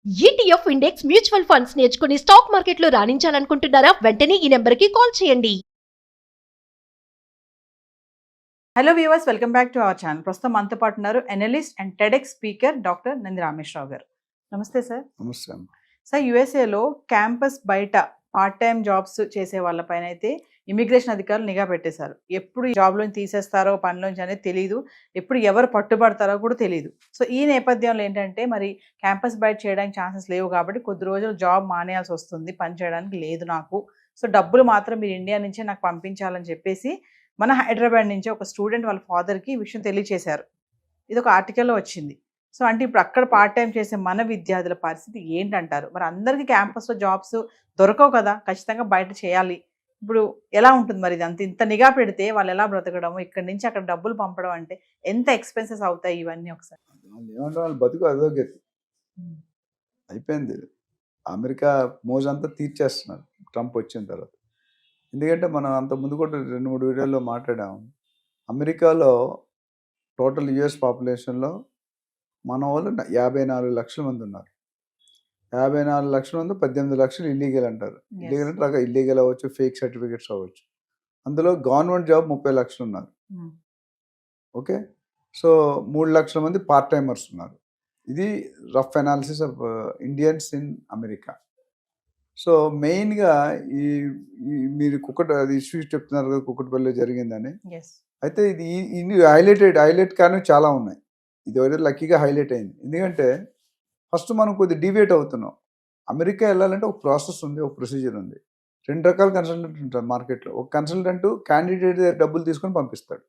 ETF index mutual funds నేర్చుకుని stock మార్కెట్లో రాణించాలనుకుంటున్నారా? వెంటనే ఈ నెంబర్కి కాల్ చేయండి. Hello viewers, welcome back to our channel. ప్రస్తుతం మనతో పాటు ఉన్నారు analyst and TEDx speaker doctor Nandi Rameshwar Rao గారు. నమస్తే సార్. నమస్తే. సార్, యుఎస్ఏలో క్యాంపస్ బయట పార్ట్ టైం జాబ్స్ చేసే వాళ్ళపైన అయితే ఇమిగ్రేషన్ అధికారులు నిఘా పెట్టేశారు. ఎప్పుడు ఈ జాబ్లోని తీసేస్తారో పనిలోంచి అనేది తెలియదు, ఎప్పుడు ఎవరు పట్టుబడతారో కూడా తెలియదు. సో ఈ నేపథ్యంలో ఏంటంటే మరి క్యాంపస్ బయట చేయడానికి ఛాన్సెస్ లేవు కాబట్టి కొద్ది రోజులు జాబ్ మానేయాల్సి వస్తుంది, పని చేయడానికి లేదు నాకు. సో డబ్బులు మాత్రం మీరు ఇండియా నుంచే నాకు పంపించాలని చెప్పేసి మన హైదరాబాద్ నుంచి ఒక స్టూడెంట్ వాళ్ళ ఫాదర్కి ఈ విషయం తెలియచేశారు. ఇది ఒక ఆర్టికల్లో వచ్చింది. సో అంటే ఇప్పుడు అక్కడ పార్ట్ టైం చేసే మన విద్యార్థుల పరిస్థితి ఏంటంటారు? మరి అందరికీ క్యాంపస్లో జాబ్స్ దొరకవు కదా, ఖచ్చితంగా బయట చేయాలి. ఇప్పుడు ఎలా ఉంటుంది మరి? ఇది అంత ఇంత నిఘా పెడితే వాళ్ళు ఎలా బ్రతకడము, ఇక్కడ నుంచి అక్కడ డబ్బులు పంపడం అంటే ఎంత ఎక్స్పెన్సెస్ అవుతాయి ఇవన్నీ ఒకసారి? ఏమంటే వాళ్ళు బతుకు అధోగతి అయిపోయింది. అమెరికా మోజంతా తీర్చేస్తున్నారు ట్రంప్ వచ్చిన తర్వాత. ఎందుకంటే మనం అంత ముందు కూడా 2-3 వీడియోల్లో మాట్లాడాం. అమెరికాలో టోటల్ యుఎస్ పాపులేషన్లో మన వాళ్ళు 54 లక్షల మంది ఉన్నారు. 54 లక్షల మంది 18 లక్షలు ఇల్లీగల్ అంటారు. ఇల్లీగల్ అంటే రక ఇల్లీగల్ అవ్వచ్చు, ఫేక్ సర్టిఫికేట్స్ అవ్వచ్చు. అందులో గవర్నమెంట్ జాబ్ 30 లక్షలు ఉన్నారు. ఓకే, సో 3 లక్షల మంది పార్ట్ టైమర్స్ ఉన్నారు. ఇది rough analysis of Indians in America. So మెయిన్గా ఈ మీరు అది ఇష్యూ చెప్తున్నారు కదా, కుక్కటిపల్లిలో జరిగిందని. అయితే ఇది హైలైట్ కానీ చాలా ఉన్నాయి. ఇది ఒకటి లక్కీగా హైలైట్ అయింది. ఎందుకంటే ఫస్ట్ మనం కొద్దిగా డివేట్ అవుతున్నాం. అమెరికా వెళ్ళాలంటే ఒక ప్రాసెస్ ఉంది, ఒక ప్రొసీజర్ ఉంది. 2 రకాల కన్సల్టెంట్ ఉంటారు మార్కెట్లో. ఒక కన్సల్టెంట్ క్యాండిడేట్ దగ్గర డబ్బులు తీసుకొని పంపిస్తాడు,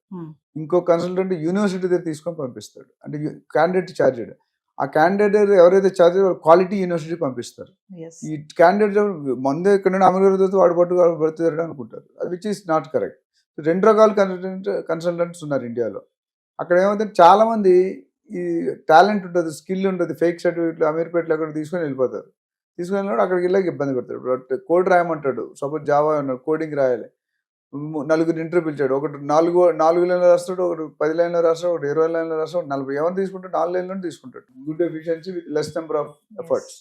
ఇంకో కన్సల్టెంట్ యూనివర్సిటీ దగ్గర తీసుకొని పంపిస్తాడు. అంటే క్యాండిడేట్ ఛార్జెడ్. ఆ క్యాండిడేట్ దగ్గర ఎవరైతే ఛార్జ్ క్వాలిటీ యూనివర్సిటీ పంపిస్తారు. ఈ క్యాండిడేట్ మందే ఇక్కడ అమెరికా వాడు పడుతుంది అనుకుంటారు, అది విచ్ ఈస్ నాట్ కరెక్ట్. 2 రకాల కన్సల్టెంట్స్ ఉన్నారు ఇండియాలో. అక్కడ ఏమవుతుంది, చాలామంది ఈ టాలెంట్ ఉంటుంది, స్కిల్ ఉంటుంది, ఫేక్ సర్టిఫికేట్లు అమీర్పేటలో అక్కడ తీసుకొని వెళ్ళిపోతారు. తీసుకొని వెళ్ళినప్పుడు అక్కడికి వెళ్ళాక ఇబ్బంది పెడతాడు. కోడ్ రాయమంటాడు, సపోజ్ జావా అన్నాడు, కోడింగ్ రాయాలి. 4 ఇంటర్వ్యూ పిలిచాడు. ఒకటి 4 లైన్లో రాస్తాడు, ఒకటి 10 లైన్లో రాస్తాడు, ఒకటి 20 లైన్లో రాస్తాడు, 40. ఎవరు తీసుకుంటాడు? 4 లైన్లో తీసుకుంటాడు. Good efficiency with less number of efforts.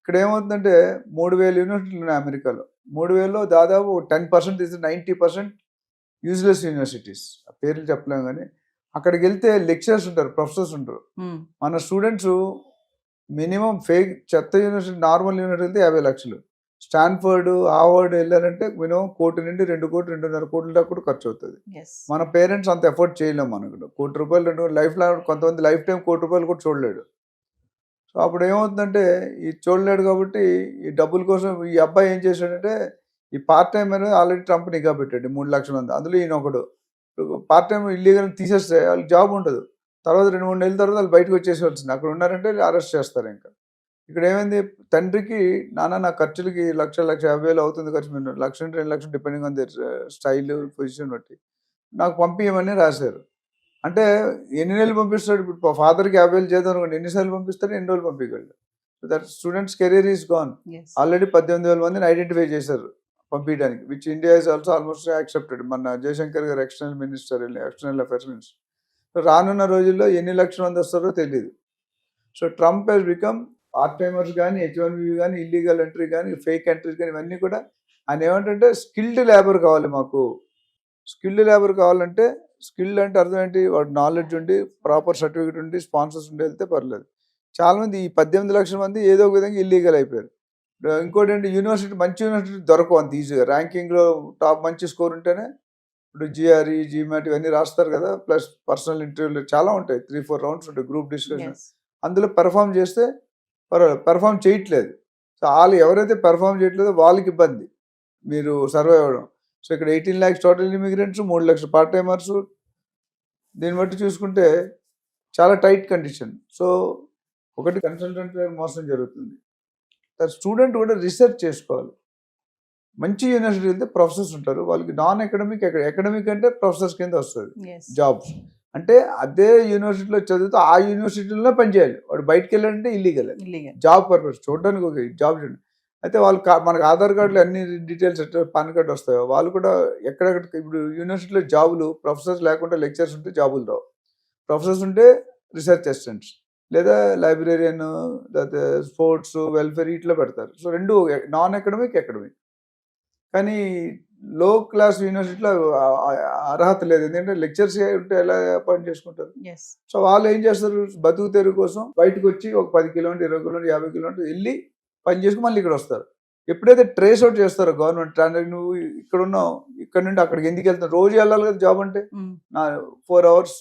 ఇక్కడ ఏమవుతుందంటే 3000 యూనివర్సిటీలు ఉన్నాయి అమెరికాలో. 3000లో దాదాపు 10% ఇస్ 90% యూజ్లెస్ యూనివర్సిటీస్. పేర్లు చెప్పలేము కానీ అక్కడికి వెళ్తే లెక్చరర్స్ ఉంటారు, ప్రొఫెసర్స్ ఉంటారు. మన స్టూడెంట్స్ మినిమం ఫేక్ చెత్త యూనివర్సిటీ, నార్మల్ యూనివర్సిటీ వెళ్తే 50 లక్షలు. స్టాన్ఫర్డ్, హార్వర్డ్ వెళ్ళారంటే మినిమం 1 కోటి నుండి 2 కోట్లు 2.5 కోట్ల దాకా కూడా ఖర్చు అవుతుంది. మన పేరెంట్స్ అంత ఎఫర్ట్ చేయలేము. మనకు 1 కోటి రూపాయలు 2 లైఫ్ లాంగ్, కొంతమంది లైఫ్ టైం 1 కోటి రూపాయలు కూడా చూడలేడు. సో అప్పుడు ఏమవుతుందంటే ఈ చూడలేడు కాబట్టి ఈ డబ్బుల కోసం ఈ అబ్బాయి ఏం చేశాడంటే ఈ పార్ట్ టైం అనేది ఆల్రెడీ ట్రంప్ నిఘా పెట్టాడు 3 లక్షల మంది. అందులో ఈయన ఒకడు. పార్ట్ టైం ఇల్లీగల్ తీసేస్తే వాళ్ళకి జాబ్ ఉండదు. తర్వాత 2-3 నెలల తర్వాత వాళ్ళు బయటకు వచ్చేసేవాల్సింది. అక్కడ ఉన్నారంటే అరెస్ట్ చేస్తారు. ఇంకా ఇక్కడ ఏమైంది, తండ్రికి నా ఖర్చులకి 1,50,000 అవుతుంది ఖర్చు, మీరు 1,00,000-2 లక్షలు depending on their style position బట్టి నాకు పంపించమని రాశారు. అంటే ఎన్ని నెలలు పంపిస్తాడు? ఇప్పుడు ఫాదర్కి 50,000 చేద్దాం అనుకోండి, ఎన్నిసార్లు పంపిస్తాడు, ఎన్ని రోజులు పంపించగలడు? That students career is gone. Already 18,000 మందిని ఐడెంటిఫై చేశారు పంపించడానికి, which India is also almost accepted. మన జయశంకర్ గారు external minister, external affairs minister. రానున్న రోజుల్లో ఎన్ని లక్షల మంది వస్తారో తెలియదు. So Trump has become part timers కానీ, H1B కానీ, ఇల్లీగల్ ఎంట్రీ కానీ, ఫేక్ ఎంట్రీస్ కానీ, ఇవన్నీ కూడా ఆయన ఏమంటే స్కిల్డ్ లేబర్ కావాలి మాకు. స్కిల్డ్ లేబర్ కావాలంటే, స్కిల్డ్ అంటే అర్థం ఏంటి? వాడు నాలెడ్జ్ ఉండి, ప్రాపర్ సర్టిఫికేట్ ఉండి, స్పాన్సర్స్ ఉండి వెళ్తే పర్లేదు. చాలామంది ఈ 18 లక్షల మంది ఏదో ఒక విధంగా ఇల్లీగల్ అయిపోయారు. ఇంకోటి ఏంటి, యూనివర్సిటీ మంచి యూనివర్సిటీ దొరకవు అంత ఈజీగా. ర్యాంకింగ్లో టాప్ మంచి స్కోర్ ఉంటేనే ఇప్పుడు GRE, GMAT ఇవన్నీ రాస్తారు కదా, ప్లస్ పర్సనల్ ఇంటర్వ్యూలు చాలా ఉంటాయి, 3-4 రౌండ్స్ ఉంటాయి, గ్రూప్ డిస్కషన్. అందులో పెర్ఫామ్ చేస్తే పర్వాలేదు. పెర్ఫామ్ చేయట్లేదు. సో వాళ్ళు ఎవరైతే పెర్ఫామ్ చేయట్లేదో వాళ్ళకి ఇబ్బంది మీరు సర్వే అవ్వడం. సో ఇక్కడ 18 lakhs టోటల్ ఇమిగ్రెంట్స్, 3 లక్షల పార్ట్ టైమర్స్. దీన్ని బట్టి చూసుకుంటే చాలా టైట్ కండిషన్. సో ఒకటి కన్సల్టెంట్ మోసం జరుగుతుంది. స్టూడెంట్ కూడా రీసెర్చ్ చేసుకోవాలి. మంచి యూనివర్సిటీ వెళ్తే ప్రొఫెసర్స్ ఉంటారు, వాళ్ళకి నాన్ అకాడమిక్, అకాడమిక్ అంటే ప్రొఫెసర్స్ కింద వస్తుంది జాబ్స్. అంటే అదే యూనివర్సిటీలో చదివితే ఆ యూనివర్సిటీలో పనిచేయాలి. వాడు బయటకు వెళ్ళాలంటే ఇల్లీగల్, జాబ్ పర్పస్ చూడడానికి ఒక జాబ్ చూడండి. అయితే వాళ్ళు మనకు ఆధార్ కార్డులో అన్ని డీటెయిల్స్ పాన్ కార్డు వస్తాయో, వాళ్ళు కూడా ఎక్కడెక్కడ ఇప్పుడు యూనివర్సిటీలో జాబులు ప్రొఫెసర్స్ లేకుండా లెక్చర్స్ ఉంటే జాబులు రావు. ప్రొఫెసర్స్ ఉంటే రీసెర్చ్ అసిస్టెంట్స్, లేదా లైబ్రేరియన్, లేకపోతే స్పోర్ట్స్, వెల్ఫేర్ ఇట్లా పెడతారు. సో రెండు నాన్ అకాడమిక్, అకాడమిక్. కానీ లో క్లాస్ యూనివర్సిటీలో అర్హత లేదు. ఎందుకంటే లెక్చర్స్ ఉంటే ఎలా అపాయింట్ చేసుకుంటారు? ఎస్. సో వాళ్ళు ఏం చేస్తారు, బతుకు తెరువు కోసం బయటకు వచ్చి ఒక 10 కిలోమీటర్, 20 కిలోమీటర్, 50 కిలోమీటర్ వెళ్ళి పని చేసుకుని మళ్ళీ ఇక్కడ వస్తారు. ఎప్పుడైతే ట్రేస్ అవుట్ చేస్తారో గవర్నమెంట్, నువ్వు ఇక్కడ ఉన్నావు, ఇక్కడ నుండి అక్కడికి ఎందుకు వెళ్తావు, రోజు వెళ్ళాలి కదా జాబ్ అంటే, నా 4 hours,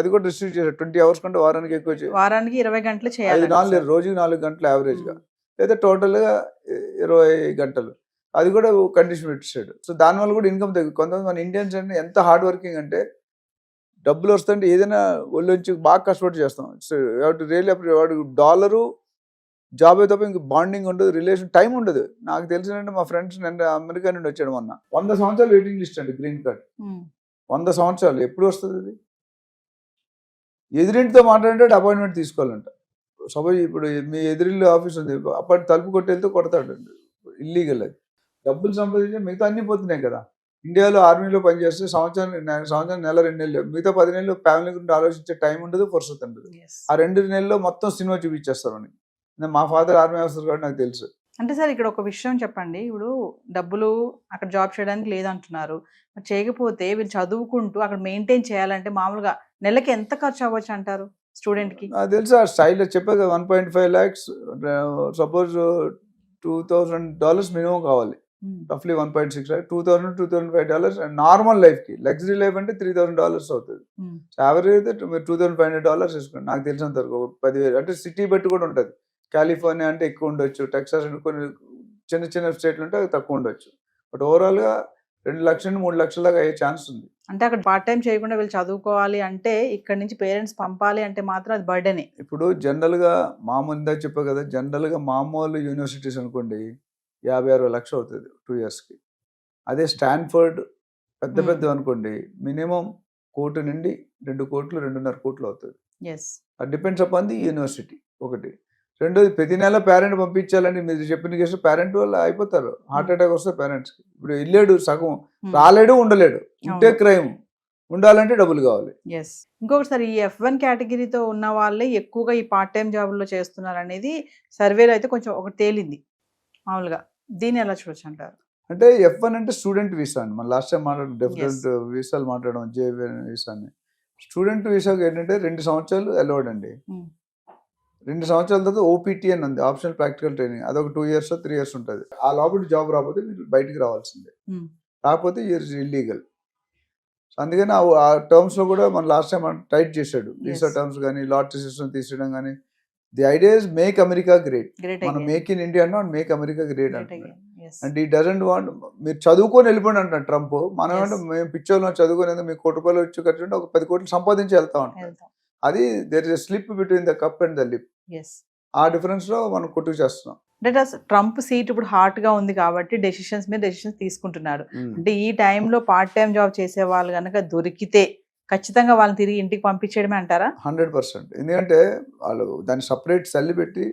అది కూడా రిస్ట్రిక్ట్ చేశారు. 20 hours కంటే వారానికి ఎక్కువ వారానికి 20 గంటలు చేయాలి. 4 రోజుకి 4 గంటలు యావరేజ్గా, లేదా టోటల్గా 20 గంటలు. అది కూడా కండిషన్ పెట్టాడు. సో దానివల్ల కూడా ఇన్కమ్ తగ్గు. కొంతమంది మన ఇండియన్స్ అంటే ఎంత హార్డ్ వర్కింగ్ అంటే, డబ్బులు వస్తుంటే ఏదైనా ఒళ్ళొంచి బాగా కష్టపడి చేస్తాం. సో రియల్లీ వాడు డాలరు జాబ్ అయితే తప్ప ఇంక బాండింగ్ ఉండదు, రిలేషన్, టైం ఉండదు. నాకు తెలిసినంటే మా ఫ్రెండ్స్ నిన్న అమెరికా నుండి వచ్చాడు మొన్న, 100 సంవత్సరాలు వెయిటింగ్ లిస్ట్ అండి గ్రీన్ కార్డ్. 100 సంవత్సరాలు ఎప్పుడు వస్తుంది అది? ఎదురింటితో మాట్లాడితే అపాయింట్మెంట్ తీసుకోవాలంట. సపోజ్ ఇప్పుడు మీ ఎదురిల్లు ఆఫీస్ ఉంది, అప్పటి తలుపు కొట్టి వెళ్తే కొడతాడు, ఇల్లీగల్ అది. డబ్బులు సంపాదించి మిగతా అన్ని పోతున్నాయి కదా. ఇండియాలో ఆర్మీలో పనిచేస్తే సంవత్సరం నెల 2 నెలలు, మిగతా 10 నెలలు ఫ్యామిలీ గురించి ఆలోచించే టైం ఉండదు, ఫుర్సత్ ఉండదు. ఆ 2 నెలల్లో మొత్తం సినిమా చూపించేస్తారు అని. మా ఫాదర్ ఆర్మీ ఆఫీసర్ కాబట్టి నాకు తెలుసు. అంటే సార్ ఇక్కడ ఒక విషయం చెప్పండి, ఇప్పుడు డబ్బులు అక్కడ జాబ్ చేయడానికి లేదంటున్నారు, చేయకపోతే వీళ్ళు చదువుకుంటూ అక్కడ మెయింటైన్ చేయాలంటే మామూలుగా నెలకి ఎంత ఖర్చు అవ్వచ్చు అంటారు స్టూడెంట్ కి? నాకు తెలుసు ఆ స్టైల్ చెప్పే కదా, 1.5 lakhs, సపోజ్ $2,000 మినిమం కావాలి, రఫ్లీ 1.6 lakh, $2,000-$2,500 నార్మల్ లైఫ్ కి. లగ్జరీ లైఫ్ అంటే $3,000 అవుతుంది. యావరేజ్ అయితే మీరు $2,500 వేసుకోండి. నాకు తెలిసినంత వరకు 10,000, అంటే సిటీ బట్టి కూడా ఉంటుంది. కాలిఫోర్నియా అంటే ఎక్కువ ఉండొచ్చు, టెక్సాస్ అంటే కొన్ని చిన్న చిన్న స్టేట్లు ఉంటే తక్కువ ఉండొచ్చు. బట్ ఓవరాల్ గా 2 లక్షలు 3 లక్షల దాకా అయ్యే ఛాన్స్ ఉంది. అంటే అక్కడ పార్ట్ టైం చేయకుండా వీళ్ళు చదువుకోవాలి అంటే, ఇక్కడ నుంచి పేరెంట్స్ పంపాలి అంటే మాత్రం అది బర్డెనే. ఇప్పుడు జనరల్ గా మామూలు ఇందా చెప్పా కదా, జనరల్ గా మామూలు యూనివర్సిటీస్ అనుకోండి 50-60 లక్షలు అవుతుంది 2 years కి. అదే స్టాన్ఫర్డ్ పెద్ద పెద్ద అనుకోండి మినిమం 1 కోటి నుండి 2 కోట్లు 2.5 కోట్లు అవుతుంది. అది డిపెండ్స్ అపాన్ ది యూనివర్సిటీ. ఒకటి. రెండోది, ప్రతి నెల పేరెంట్ పంపించాలని మీరు చెప్పిన కేసు పేరెంట్ వాళ్ళు అయిపోతారు, హార్ట్ అటాక్ వస్తే పేరెంట్స్కి. ఇప్పుడు వెళ్ళాడు సగం, రాలేడు, ఉండలేడు, ఉంటే క్రైమ్, ఉండాలంటే డబ్బులు కావాలి. ఇంకొకటి సార్, ఈ F1 కేటగిరీతో ఉన్న వాళ్ళే ఎక్కువగా ఈ పార్ట్ టైం జాబుల్లో చేస్తున్నారు అనేది సర్వేలో అయితే కొంచెం ఒకటి తేలింది మామూలుగా. దీన్ని ఎలా చూడొచ్చు అంటారు? అంటే F1 అంటే స్టూడెంట్ వీసా అండి. మనం లాస్ట్ టైం మాట్లాడడం డిఫరెంట్ వీసాలు మాట్లాడడం, జేవీ వీసాని. స్టూడెంట్ వీసాకి ఏంటంటే 2 సంవత్సరాలు అలౌడ్ అండి. 2 సంవత్సరాల తర్వాత OPT అని ఉంది, ఆప్షనల్ ప్రాక్టికల్ ట్రైనింగ్. అదొక 2 years 3 years ఉంటుంది. ఆ లోపల జాబ్ రాకపోతే మీరు బయటికి రావాల్సిందే, రాకపోతే ఇయర్ ఇల్లీగల్. అందుకని ఆ టర్మ్స్ లో కూడా మన లాస్ట్ టైం టైట్ చేశాడు వీసా టర్మ్స్ కానీ, లాటరీ సిస్టమ్ తీసేయడం కానీ. The idea is make America great. మనం మేక్ ఇన్ ఇండియా అన్నా మేక్ అమెరికా గ్రేట్ అంటున్నాడు. అండ్ ఈ డజంట్ వాంట్ మీరు చదువుకొని వెళ్ళిపోండి అంటున్నాడు ట్రంప్. మనం అంటే మేము పిచ్చోళ్ళం చదువుకునేది, మీకు ₹1 కోటి వచ్చి ఖర్చు ఒక 10 కోట్లు సంపాదించి వెళ్తా ఉంటాం. అది there is a slip between the cup and the lip. ఆ డిఫరెన్స్ లో మనం కొట్టుకు చేస్తున్నాం. అంటే ట్రంప్ సీట్ ఇప్పుడు హాట్ గా ఉంది కాబట్టి డెసిషన్స్ మీద డెసిషన్స్ తీసుకుంటున్నారు. అంటే ఈ టైంలో పార్ట్ టైం జాబ్ చేసే వాళ్ళు కనుక దొరికితే ఖచ్చితంగా వాళ్ళని తిరిగి ఇంటికి పంపించేయడమే అంటారా? 100%. ఎందుకంటే వాళ్ళు దాన్ని సపరేట్ సెల్ పెట్టి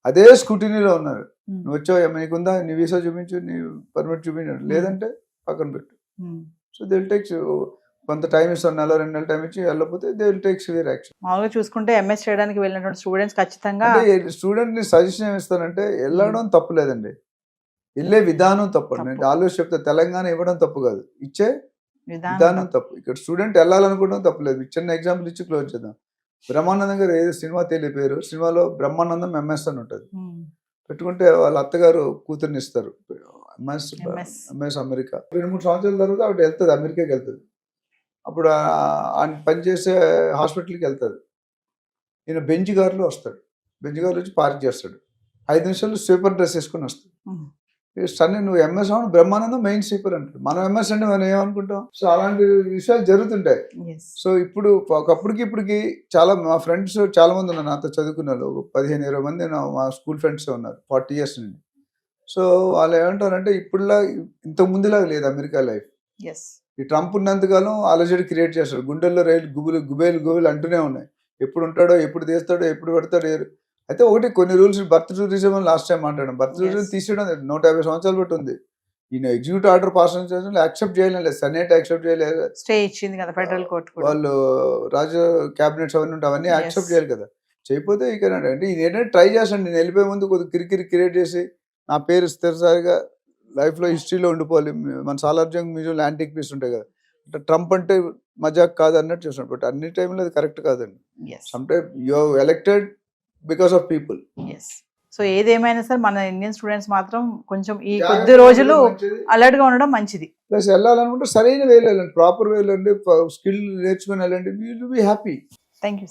అదే స్క్రూటినీలో ఉన్నారు. నువ్వు వచ్చావు, నీకుందా, నీ వీసా చూపించు, నీ పర్మిట్ చూపించు, లేదంటే పక్కన పెట్టు. సో దే విల్ టేక్ కొంత టైం ఇస్తాను, 1-2 నెలలు టైం ఇచ్చి వెళ్ళకపోతే they will take severe action. మామూలుగా చూసుకుంటే MS చేయడానికి వెళ్ళినటువంటి స్టూడెంట్స్ ఖచ్చితంగా స్టూడెంట్ ని సజెషన్ ఏమి ఇస్తానంటే, వెళ్ళడం తప్పు లేదండి, వెళ్ళే విధానం తప్పు. నేను ఆలోచన చెప్తా, తెలంగాణ ఇవ్వడం తప్పు కాదు, ఇచ్చే విధానం తప్పు. ఇక్కడ స్టూడెంట్ వెళ్ళాలనుకోవడం తప్పులేదు. చిన్న ఎగ్జాంపుల్ ఇచ్చి క్లోజ్ చేద్దాం. బ్రహ్మానందం గారు ఏదో సినిమా తెలియపోయారు, సినిమాలో బ్రహ్మానందం MS అని ఉంటుంది. పెట్టుకుంటే వాళ్ళ అత్తగారు కూతుర్ని ఇస్తారు, MS అమెరికా. 2-3 సంవత్సరాల తర్వాత ఆవిడ వెళ్తుంది, అమెరికాకి వెళ్తుంది. అప్పుడు ఆయన పనిచేసే హాస్పిటల్కి వెళ్తుంది. ఈయన బెంచ్ కారులో వస్తాడు, బెంచ్ కారులో వచ్చి పార్క్ చేస్తాడు. 5 నిమిషాలు స్వీపర్ డ్రెస్ వేసుకొని వస్తాడు. సన్నీ నువ్వు MS అవును, బ్రహ్మానందం మెయిన్ స్వీపర్ అంటాడు. మనం MS అంటే మనం ఏమనుకుంటాం? సో అలాంటి విషయాలు జరుగుతుంటాయి. సో ఇప్పుడు ఒకప్పటికి ఇప్పటికి చాలా మా ఫ్రెండ్స్ చాలా మంది ఉన్నారు నాతో చదువుకున్న వాళ్ళు, 15-20 మంది మా స్కూల్ ఫ్రెండ్స్ ఉన్నారు 40 years నుండి. సో వాళ్ళు ఏమంటారంటే, ఇప్పుడులా ఇంతకు ముందులాగా లేదు అమెరికా లైఫ్. ఈ ట్రంప్ ఉన్నంతకాలం అలజడి క్రియేట్ చేస్తాడు, గుండెల్లో రైలు గుబేలు అంటూనే ఉన్నాయి. ఎప్పుడు ఉంటాడో, ఎప్పుడు తీస్తాడో, ఎప్పుడు పెడతాడో. అయితే ఒకటి, కొన్ని rules, birth tourism last time మాట్లాడడం, బర్త్ టూరిజం తీసేయడం 150 సంవత్సరాలు బట్టి ఉంది. ఈయన ఎగ్జిక్యూటివ్ ఆర్డర్ పాస్ యాక్సెప్ట్ చేయలేదు, సెనేట్ యాక్సెప్ట్ చేయలేదు, స్టే ఇచ్చింది కదా ఫెడరల్ కోర్ట్, వాళ్ళు రాజ క్యాబినెట్స్ అవన్నీ ఉంటే అవన్నీ యాక్సెప్ట్ చేయాలి కదా. చేయకపోతే ఇక అంటే ఇది ఏంటంటే ట్రై చేస్తాను. నేను వెళ్ళిపోయే ముందు కొద్దిగా కిరికిరి క్రియేట్ చేసి నా పేరు స్థిరసారిగా లైఫ్లో హిస్టరీలో ఉండిపోవాలి. మన సాలార్జంగ్ మ్యూజియంలో యాంటిక్ పీస్ ఉంటాయి కదా, అంటే ట్రంప్ అంటే మజాక్ కాదు అన్నట్టు చూస్తున్నాడు. బట్ అన్ని టైంలో అది కరెక్ట్ కాదండి. Some time you are elected because of people. So ఏదేమైనా సరే మన ఇండియన్ స్టూడెంట్స్ మాత్రం కొంచెం ఈ కొద్ది రోజులు అలర్ట్ గా ఉండడం మంచిది. ప్లస్ వెళ్ళాలనుకుంటే సరైన వేలో వెళ్ళండి, ప్రాపర్ వేలో వెళ్ళండి, స్కిల్ నేర్చుకుని వెళ్ళండి, you will be happy. Thank you.